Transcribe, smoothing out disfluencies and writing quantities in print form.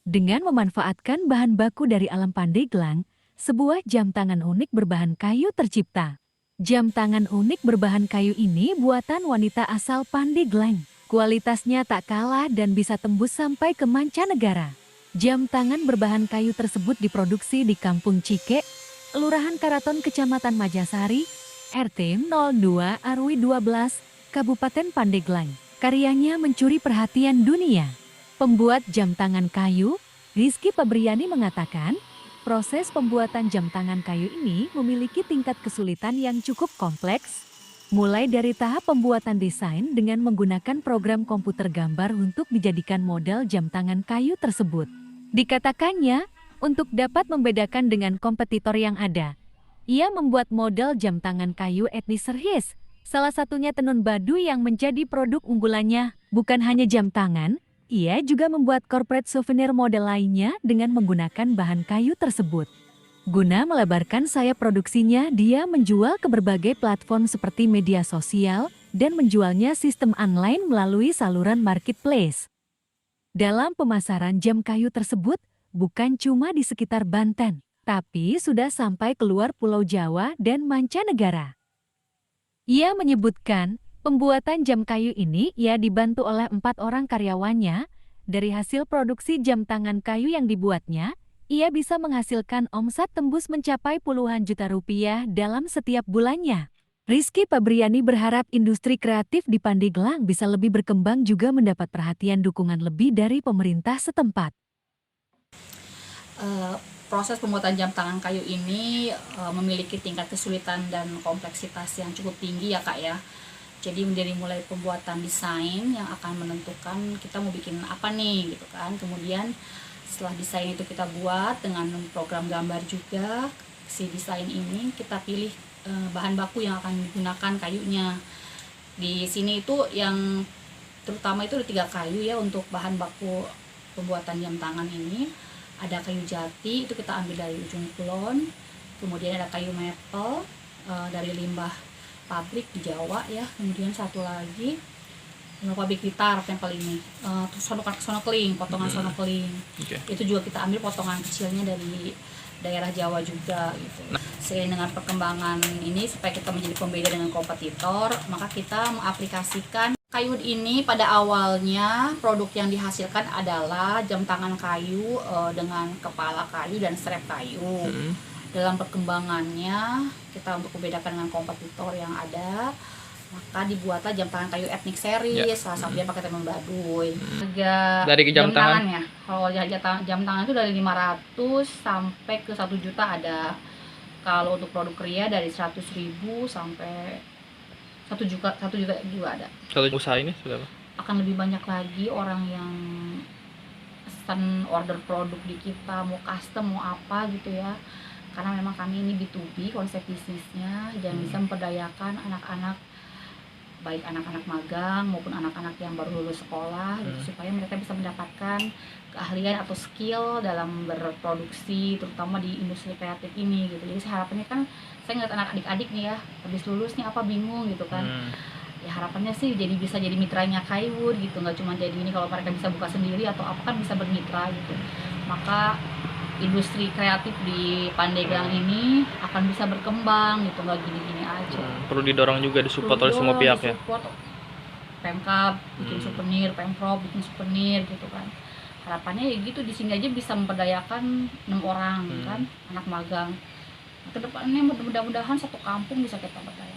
Dengan memanfaatkan bahan baku dari alam Pandeglang, sebuah jam tangan unik berbahan kayu tercipta. Jam tangan unik berbahan kayu ini buatan wanita asal Pandeglang. Kualitasnya tak kalah dan bisa tembus sampai ke mancanegara. Jam tangan berbahan kayu tersebut diproduksi di Kampung Cike, Kelurahan Karaton, Kecamatan Majasari, RT 02 RW 12, Kabupaten Pandeglang. Karyanya mencuri perhatian dunia. Pembuat jam tangan kayu, Rizky Febriani mengatakan, proses pembuatan jam tangan kayu ini memiliki tingkat kesulitan yang cukup kompleks, mulai dari tahap pembuatan desain dengan menggunakan program komputer gambar untuk dijadikan model jam tangan kayu tersebut. Dikatakannya, untuk dapat membedakan dengan kompetitor yang ada, ia membuat model jam tangan kayu etnis Serhis, salah satunya tenun Baduy yang menjadi produk unggulannya. Bukan hanya jam tangan, ia juga membuat corporate souvenir model lainnya dengan menggunakan bahan kayu tersebut. Guna melebarkan sayap produksinya, dia menjual ke berbagai platform seperti media sosial dan menjualnya sistem online melalui saluran marketplace. Dalam pemasaran jam kayu tersebut, bukan cuma di sekitar Banten, tapi sudah sampai keluar Pulau Jawa dan mancanegara. Ia menyebutkan, pembuatan jam kayu ini ia dibantu oleh 4 orang karyawannya. Dari hasil produksi jam tangan kayu yang dibuatnya, ia bisa menghasilkan omset tembus mencapai puluhan juta rupiah dalam setiap bulannya. Rizky Febriani berharap industri kreatif di Pandeglang bisa lebih berkembang juga mendapat perhatian dukungan lebih dari pemerintah setempat. Proses pembuatan jam tangan kayu ini memiliki tingkat kesulitan dan kompleksitas yang cukup tinggi ya Kak ya. Jadi dari mulai pembuatan desain yang akan menentukan kita mau bikin apa nih gitu kan. Kemudian setelah desain itu kita buat dengan program gambar juga, si desain ini kita pilih bahan baku yang akan digunakan kayunya. Di sini itu yang terutama itu ada 3 kayu ya untuk bahan baku pembuatan jam tangan ini. Ada kayu jati, itu kita ambil dari ujung kulon. Kemudian ada kayu maple dari limbah pabrik di Jawa ya. Kemudian satu lagi limbah pabrik gitar tempel ini. Terus sonokeling, potongan sonokeling. Itu juga kita ambil potongan kecilnya dari daerah Jawa juga gitu. Seiring dengan perkembangan ini supaya kita menjadi pembeda dengan kompetitor, maka kita mengaplikasikan kayu ini. Pada awalnya produk yang dihasilkan adalah jam tangan kayu dengan kepala kayu dan strap kayu. Dalam perkembangannya kita untuk membedakan dengan kompetitor yang ada, maka dibuatlah jam tangan kayu etnik series, salah satunya pakai tenun Baduy. Harga Dari jam tangan ya, kalau jam tangan itu dari 500 sampai ke 1 juta ada. Kalau untuk produk kria dari 100.000 sampai 1 juta juga ada. Satu usaha ini sudah Akan lebih banyak lagi orang yang pesan order produk di kita, mau custom mau apa gitu ya. Karena memang kami ini B2B konsep bisnisnya, dan bisa memperdayakan anak-anak, baik anak-anak magang maupun anak-anak yang baru lulus sekolah gitu, supaya mereka bisa mendapatkan keahlian atau skill dalam berproduksi, terutama di industri kreatif ini gitu. Jadi harapannya kan saya ngeliat anak adik-adik nih ya, habis lulus nih apa bingung gitu kan. Ya harapannya sih bisa jadi mitranya Kaiwood gitu, nggak cuma jadi ini, kalau mereka bisa buka sendiri atau apa kan bisa bermitra gitu. Maka industri kreatif di Pandeglang ini akan bisa berkembang gitu, nggak gini-gini aja. Perlu didorong juga, disupport oleh semua pihak ya. Pemkab bikin souvenir, Pemprov bikin souvenir gitu kan. Harapannya ya gitu, di sini aja bisa memperdayakan 6 orang kan anak magang. Kedepannya mudah-mudahan satu kampung bisa kita berdaya.